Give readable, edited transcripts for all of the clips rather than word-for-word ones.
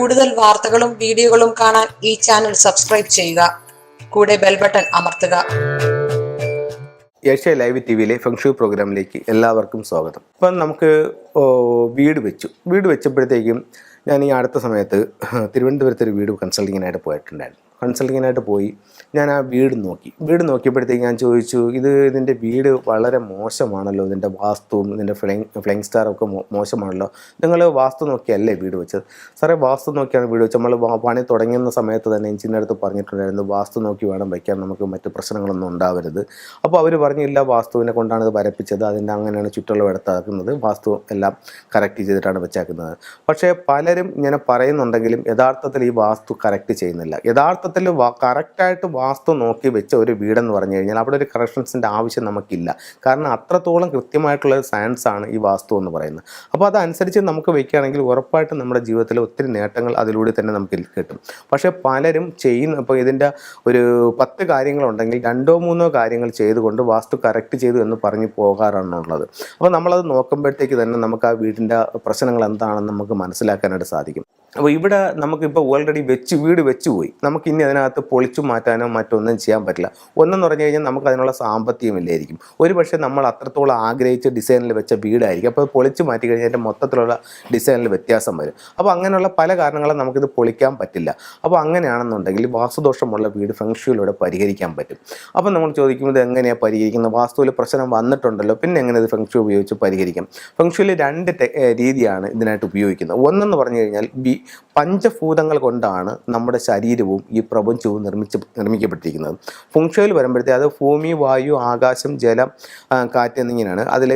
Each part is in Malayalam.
കൂടുതൽ വാർത്തകളും വീഡിയോകളും കാണാൻ ഈ ചാനൽ സബ്സ്ക്രൈബ് ചെയ്യുക. കൂടെ ബെൽ ബട്ടൺ അമർത്തുക. ഏഷ്യ ലൈവ് ടിവിയിലെ ഫെങ്ഷു പ്രോഗ്രാമിലേക്ക് എല്ലാവർക്കും സ്വാഗതം. ഇപ്പം നമുക്ക് വീട് വെച്ചപ്പോഴത്തേക്കും ഞാൻ ഈ അടുത്ത സമയത്ത് തിരുവനന്തപുരത്ത് ഒരു വീട് കൺസൾട്ടിങ്ങിനായിട്ട് പോയിട്ടുണ്ടായിരുന്നു. കൺസൾട്ടിങ്ങിനായിട്ട് പോയി ഞാൻ ആ വീട് നോക്കിയപ്പോഴത്തേക്ക് ഞാൻ ചോദിച്ചു, ഇതിൻ്റെ വീട് വളരെ മോശമാണല്ലോ, ഇതിൻ്റെ വാസ്തുവും ഇതിൻ്റെ ഫ്ലൈങ് സ്റ്റാറൊക്കെ മോശമാണല്ലോ, നിങ്ങൾ വാസ്തു നോക്കിയല്ലേ വീട് വെച്ചത്? സാറേ, വാസ്തു നോക്കിയാണ് വീട് വെച്ചത്. നമ്മൾ പണി തുടങ്ങുന്ന സമയത്ത് തന്നെ എഞ്ചിൻ്റെ അടുത്ത് പറഞ്ഞിട്ടുണ്ടായിരുന്നു, വാസ്തു നോക്കി വേണം വയ്ക്കാൻ, നമുക്ക് മറ്റ് പ്രശ്നങ്ങളൊന്നും ഉണ്ടാവരുത്. അപ്പോൾ അവർ പറഞ്ഞില്ല, വാസ്തുവിനെ കൊണ്ടാണ് ഇത് വരപ്പിച്ചത്, അതിൻ്റെ അങ്ങനെയാണ് ചുറ്റുള്ള എടുത്താക്കുന്നത്, വാസ്തു എല്ലാം കറക്റ്റ് ചെയ്തിട്ടാണ് വെച്ചാക്കുന്നത്. പക്ഷേ പലരും ഇങ്ങനെ പറയുന്നുണ്ടെങ്കിലും യഥാർത്ഥത്തിൽ ഈ വാസ്തു കറക്റ്റ് ചെയ്യുന്നില്ല. യഥാർത്ഥത്തിൽ കറക്റ്റായിട്ട് വാസ്തു നോക്കി വെച്ച ഒരു വീടെന്ന് പറഞ്ഞു കഴിഞ്ഞാൽ അവിടെ ഒരു കറക്ഷൻസിൻ്റെ ആവശ്യം നമുക്കില്ല. കാരണം അത്രത്തോളം കൃത്യമായിട്ടുള്ള ഒരു സയൻസ് ആണ് ഈ വാസ്തു എന്ന് പറയുന്നത്. അപ്പോൾ അതനുസരിച്ച് നമുക്ക് വയ്ക്കുകയാണെങ്കിൽ ഉറപ്പായിട്ടും നമ്മുടെ ജീവിതത്തിൽ ഒത്തിരി നേട്ടങ്ങൾ അതിലൂടെ തന്നെ നമുക്ക് കിട്ടും. പക്ഷേ പലരും ഇപ്പോൾ ഇതിൻ്റെ ഒരു 10 കാര്യങ്ങളുണ്ടെങ്കിൽ 2-3 കാര്യങ്ങൾ ചെയ്തുകൊണ്ട് വാസ്തു കറക്റ്റ് ചെയ്തു എന്ന് പറഞ്ഞു പോകാറാണുള്ളത്. അപ്പോൾ നമ്മളത് നോക്കുമ്പോഴത്തേക്ക് തന്നെ നമുക്ക് ആ വീടിൻ്റെ പ്രശ്നങ്ങൾ എന്താണെന്ന് നമുക്ക് മനസ്സിലാക്കാനായിട്ട് സാധിക്കും. അപ്പോൾ ഇവിടെ നമുക്കിപ്പോൾ ഓൾറെഡി വീട് വെച്ച് പോയി, നമുക്ക് ഇനി അതിനകത്ത് പൊളിച്ചു മാറ്റാനോ മറ്റൊന്നും ചെയ്യാൻ പറ്റില്ല. ഒന്നെന്ന് പറഞ്ഞു കഴിഞ്ഞാൽ നമുക്ക് അതിനുള്ള സാമ്പത്തികമില്ലായിരിക്കും. ഒരു പക്ഷേ നമ്മൾ അത്രത്തോളം ആഗ്രഹിച്ച ഡിസൈനിൽ വെച്ച വീടായിരിക്കും. അപ്പോൾ പൊളിച്ചു മാറ്റി കഴിഞ്ഞാൽ അതിൻ്റെ മൊത്തത്തിലുള്ള ഡിസൈനിൽ വ്യത്യാസം വരും. അപ്പോൾ അങ്ങനെയുള്ള പല കാരണങ്ങളും നമുക്കിത് പൊളിക്കാൻ പറ്റില്ല. അപ്പോൾ അങ്ങനെയാണെന്നുണ്ടെങ്കിൽ വാസ്തുദോഷമുള്ള വീട് ഫെങ്ഷുയിലൂടെ പരിഹരിക്കാൻ പറ്റും. അപ്പോൾ നമ്മൾ ചോദിക്കുന്നത് എങ്ങനെയാണ് പരിഹരിക്കുന്നത്? വാസ്തുവിൽ പ്രശ്നം വന്നിട്ടുണ്ടല്ലോ, പിന്നെ എങ്ങനെ ഇത് ഫെങ്ഷു ഉപയോഗിച്ച് പരിഹരിക്കാം? ഫെങ്ഷുയിൽ 2 രീതിയാണ് ഇതിനായിട്ട് ഉപയോഗിക്കുന്നത്. ഒന്നെന്ന് പറഞ്ഞു കഴിഞ്ഞാൽ പഞ്ചഭൂതങ്ങൾ കൊണ്ടാണ് നമ്മുടെ ശരീരവും ഈ പ്രപഞ്ചവും നിർമ്മിക്കപ്പെട്ടിരിക്കുന്നത്. ഫെങ്ഷുയിൽ വരുമ്പോഴത്തേക്ക് അത് ഭൂമി, വായു, ആകാശം, ജലം, കാറ്റ് എന്നിങ്ങനെയാണ്. അതിൽ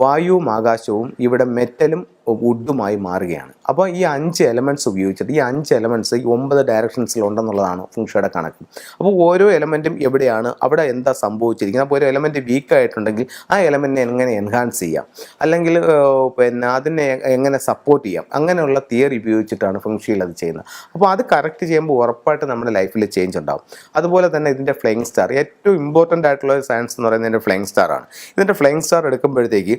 വായുവും ആകാശവും ഇവിടെ മെറ്റലും വുഡുമായി മാറുകയാണ്. അപ്പോൾ ഈ 5 എലമെൻറ്റ്സ് ഉപയോഗിച്ചിട്ട് ഈ 5 എലമെൻറ്റ്സ് 9 ഡയറക്ഷൻസിലുണ്ടെന്നുള്ളതാണ് ഫെങ്ഷുയുടെ കണക്ക്. അപ്പോൾ ഓരോ എലമെൻറ്റും എവിടെയാണ്, അവിടെ എന്താ സംഭവിച്ചിരിക്കുന്നത്, അപ്പോൾ ഒരു എലമെൻറ്റ് വീക്കായിട്ടുണ്ടെങ്കിൽ ആ എലമെൻറ്റിനെ എങ്ങനെ എൻഹാൻസ് ചെയ്യാം, അല്ലെങ്കിൽ അതിനെ എങ്ങനെ സപ്പോർട്ട് ചെയ്യാം, അങ്ങനെയുള്ള തിയറി ഉപയോഗിച്ചിട്ടാണ് ഫെങ്ഷുയിൽ അത് ചെയ്യുന്നത്. അപ്പോൾ അത് കറക്റ്റ് ചെയ്യുമ്പോൾ ഉറപ്പായിട്ട് നമ്മുടെ ലൈഫിൽ ചേഞ്ച് ഉണ്ടാകും. അതുപോലെ തന്നെ ഇതിൻ്റെ ഫ്ലൈങ് സ്റ്റാർ, ഏറ്റവും ഇമ്പോർട്ടൻ്റ് ആയിട്ടുള്ള സയൻസ് എന്ന് പറയുന്നത് ഇതിൻ്റെ ഫ്ലൈങ് സ്റ്റാറാണ്. ഇതിൻ്റെ ഫ്ലൈങ് സ്റ്റാർ എടുക്കുമ്പോഴത്തേക്ക്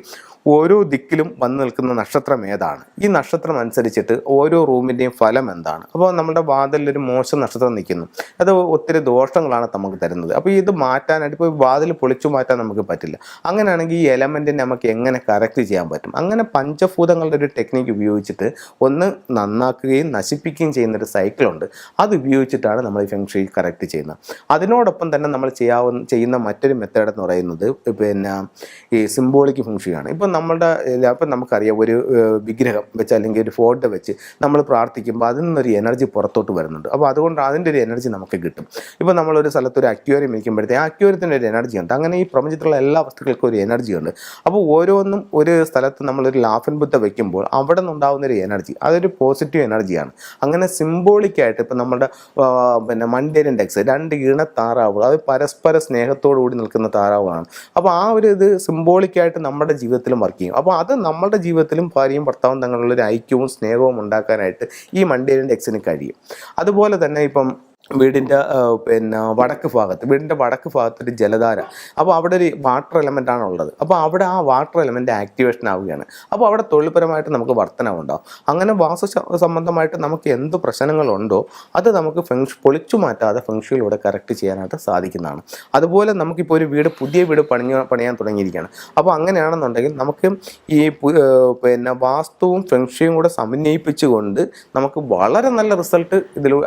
ഓരോ ദിക്കിലും വന്ന് നിൽക്കുന്ന നക്ഷത്രം ഏതാണ്, ഈ നക്ഷത്രം അനുസരിച്ചിട്ട് ഓരോ റൂമിൻ്റെയും ഫലം എന്താണ്. അപ്പോൾ നമ്മുടെ വാതിലൊരു മോശം നക്ഷത്രം നിൽക്കുന്നു, അത് ഒത്തിരി ദോഷങ്ങളാണ് നമുക്ക് തരുന്നത്. അപ്പോൾ ഇത് മാറ്റാനായിട്ട് ഇപ്പോൾ വാതിൽ പൊളിച്ചു മാറ്റാൻ നമുക്ക് പറ്റില്ല. അങ്ങനെയാണെങ്കിൽ ഈ എലമെൻറ്റിനെ നമുക്ക് എങ്ങനെ കറക്റ്റ് ചെയ്യാൻ പറ്റും? അങ്ങനെ പഞ്ചഭൂതങ്ങളുടെ ഒരു ടെക്നിക്ക് ഉപയോഗിച്ചിട്ട് ഒന്ന് നന്നാക്കുകയും നശിപ്പിക്കുകയും ചെയ്യുന്നൊരു സൈക്കിളുണ്ട്. അത് ഉപയോഗിച്ചിട്ടാണ് നമ്മൾ ഈ ഫെങ്ഷുയി കറക്റ്റ് ചെയ്യുന്നത്. അതിനോടൊപ്പം തന്നെ നമ്മൾ ചെയ്യുന്ന മറ്റൊരു മെത്തേഡ് എന്ന് പറയുന്നത് ഈ സിംബോളിക് ഫെങ്ഷുയാണ്. ഇപ്പം നമുക്കറിയാം, ഒരു വിഗ്രഹം വെച്ച് അല്ലെങ്കിൽ ഒരു ഫോട്ടോ വെച്ച് നമ്മൾ പ്രാർത്ഥിക്കുമ്പോൾ അതിൽ നിന്നൊരു എനർജി പുറത്തോട്ട് വരുന്നുണ്ട്. അപ്പോൾ അതുകൊണ്ട് അതിൻ്റെ ഒരു എനർജി നമുക്ക് കിട്ടും. ഇപ്പോൾ നമ്മളൊരു സ്ഥലത്ത് ഒരു അക്വേറിയം വയ്ക്കുമ്പോഴത്തേക്ക് ആ അക്വേറിയത്തിൻ്റെ ഒരു എനർജി ഉണ്ട്. അങ്ങനെ ഈ പ്രപഞ്ചത്തിലുള്ള എല്ലാ വസ്തുക്കൾക്കും ഒരു എനർജി ഉണ്ട്. അപ്പോൾ ഓരോന്നും ഒരു സ്ഥലത്ത് നമ്മളൊരു ലാഫിൻ ബുദ്ധ വയ്ക്കുമ്പോൾ അവിടെ നിന്നുണ്ടാകുന്നൊരു എനർജി, അതൊരു പോസിറ്റീവ് എനർജിയാണ്. അങ്ങനെ സിംബോളിക്കായിട്ട് ഇപ്പോൾ നമ്മുടെ മണ്ടേരിയൻ ഡെക്സ് 2 ഇണത്താറാവുകൾ, അത് പരസ്പര സ്നേഹത്തോടു കൂടി നിൽക്കുന്ന താറാവുകളാണ്. അപ്പോൾ ആ ഒരു ഇത് സിംബോളിക്കായിട്ട് നമ്മുടെ ജീവിതത്തിലും വർക്ക് ചെയ്യും. അപ്പോൾ അത് നമ്മുടെ ജീവിതത്തിലും ഭാര്യയും ഭർത്താവും തങ്ങളുള്ളൊരു ഐക്യവും സ്നേഹവും ഉണ്ടാക്കാനായിട്ട് ഈ മണ്ടേരിയൻ ഡെക്സിന് കഴിയും. അതുപോലെ തന്നെ ഇപ്പം വീടിൻ്റെ വീടിൻ്റെ വടക്ക് ഭാഗത്തൊരു ജലധാര, അപ്പോൾ അവിടെ ഒരു വാട്ടർ എലമെൻ്റാണ് ഉള്ളത്. അപ്പോൾ അവിടെ ആ വാട്ടർ എലമെൻ്റ് ആക്ടിവേഷൻ ആവുകയാണ്. അപ്പോൾ അവിടെ തൊഴിൽപരമായിട്ട് നമുക്ക് വർധനവുണ്ടാവും. അങ്ങനെ വാസ്തു സംബന്ധമായിട്ട് നമുക്ക് എന്ത് പ്രശ്നങ്ങളുണ്ടോ അത് നമുക്ക് പൊളിച്ചു മാറ്റാതെ ഫെങ്ഷുയിലൂടെ കറക്റ്റ് ചെയ്യാനായിട്ട് സാധിക്കുന്നതാണ്. അതുപോലെ നമുക്കിപ്പോൾ ഒരു പുതിയ വീട് പണിയാൻ തുടങ്ങിയിരിക്കുകയാണ്. അപ്പോൾ അങ്ങനെയാണെന്നുണ്ടെങ്കിൽ നമുക്ക് ഈ വാസ്തുവും ഫെങ്ഷുയും കൂടെ സമന്വയിപ്പിച്ചുകൊണ്ട് നമുക്ക് വളരെ നല്ല റിസൾട്ട്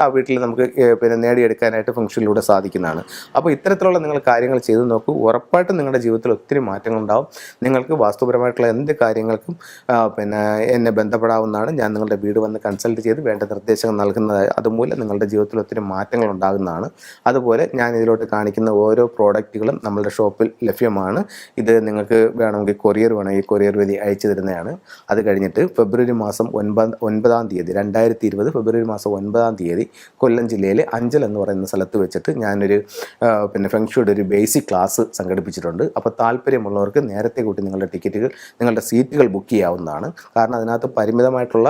ആ വീട്ടിൽ നമുക്ക് നേടിയെടുക്കാനായിട്ട് ഫെങ്ഷുയിലൂടെ സാധിക്കുന്നതാണ്. അപ്പോൾ ഇത്തരത്തിലുള്ള നിങ്ങൾ കാര്യങ്ങൾ ചെയ്തു നോക്കൂ, ഉറപ്പായിട്ടും നിങ്ങളുടെ ജീവിതത്തിൽ ഒത്തിരി മാറ്റങ്ങളുണ്ടാവും. നിങ്ങൾക്ക് വാസ്തുപരമായിട്ടുള്ള എന്ത് കാര്യങ്ങൾക്കും എന്നെ ബന്ധപ്പെടാവുന്നതാണ്. ഞാൻ നിങ്ങളുടെ വീട് വന്ന് കൺസൾട്ട് ചെയ്ത് വേണ്ട നിർദ്ദേശങ്ങൾ നൽകുന്നതായി, അതുമൂലം നിങ്ങളുടെ ജീവിതത്തിൽ ഒത്തിരി മാറ്റങ്ങൾ ഉണ്ടാകുന്നതാണ്. അതുപോലെ ഞാൻ ഇതിലോട്ട് കാണിക്കുന്ന ഓരോ പ്രോഡക്റ്റുകളും നമ്മളുടെ ഷോപ്പിൽ ലഭ്യമാണ്. ഇത് നിങ്ങൾക്ക് വേണമെങ്കിൽ കൊറിയർ കൊറിയർ വഴി അയച്ചു തരുന്നതാണ്. അത് കഴിഞ്ഞിട്ട് ഫെബ്രുവരി മാസം 9-ാം തീയതി 2020 ഫെബ്രുവരി മാസം 9-ാം തീയതി കൊല്ലം ജില്ലയിലെ അഞ്ചൽ എന്ന് പറയുന്ന സ്ഥലത്ത് വെച്ചിട്ട് ഞാനൊരു പിന്നെ ഫെങ്ഷുയുടെ ഒരു ബേസിക് ക്ലാസ് സംഘടിപ്പിച്ചിട്ടുണ്ട്. അപ്പോൾ താല്പര്യമുള്ളവർക്ക് നേരത്തെ കൂട്ടി നിങ്ങളുടെ ടിക്കറ്റുകൾ, നിങ്ങളുടെ സീറ്റുകൾ ബുക്ക് ചെയ്യാവുന്നതാണ്. കാരണം അതിനകത്ത് പരിമിതമായിട്ടുള്ള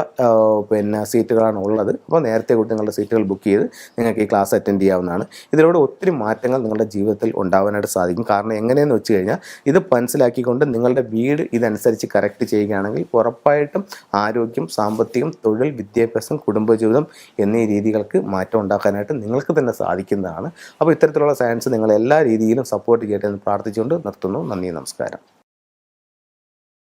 പിന്നെ സീറ്റുകളാണ് ഉള്ളത്. അപ്പോൾ നേരത്തെ കൂട്ടി നിങ്ങളുടെ സീറ്റുകൾ ബുക്ക് ചെയ്ത് നിങ്ങൾക്ക് ഈ ക്ലാസ് അറ്റൻഡ് ചെയ്യാവുന്നതാണ്. ഇതിലൂടെ ഒത്തിരി മാറ്റങ്ങൾ നിങ്ങളുടെ ജീവിതത്തിൽ ഉണ്ടാവാനായിട്ട് സാധിക്കും. കാരണം എങ്ങനെയെന്ന് വെച്ച് കഴിഞ്ഞാൽ ഇത് മനസ്സിലാക്കിക്കൊണ്ട് നിങ്ങളുടെ വീട് ഇതനുസരിച്ച് കറക്റ്റ് ചെയ്യുകയാണെങ്കിൽ ഉറപ്പായിട്ടും ആരോഗ്യം, സാമ്പത്തികം, തൊഴിൽ, വിദ്യാഭ്യാസം, കുടുംബജീവിതം എന്നീ രീതികൾക്ക് മാറ്റം ഉണ്ടാക്കാനായിട്ട് നിങ്ങൾക്ക് തന്നെ സാധിക്കുന്നതാണ്. അപ്പോൾ ഇത്തരത്തിലുള്ള സയൻസ് നിങ്ങൾ എല്ലാ രീതിയിലും സപ്പോർട്ട് ചെയ്യട്ടെ എന്ന് പ്രാർത്ഥിച്ചുകൊണ്ട് നിർത്തുന്നു. നന്ദി, നമസ്കാരം.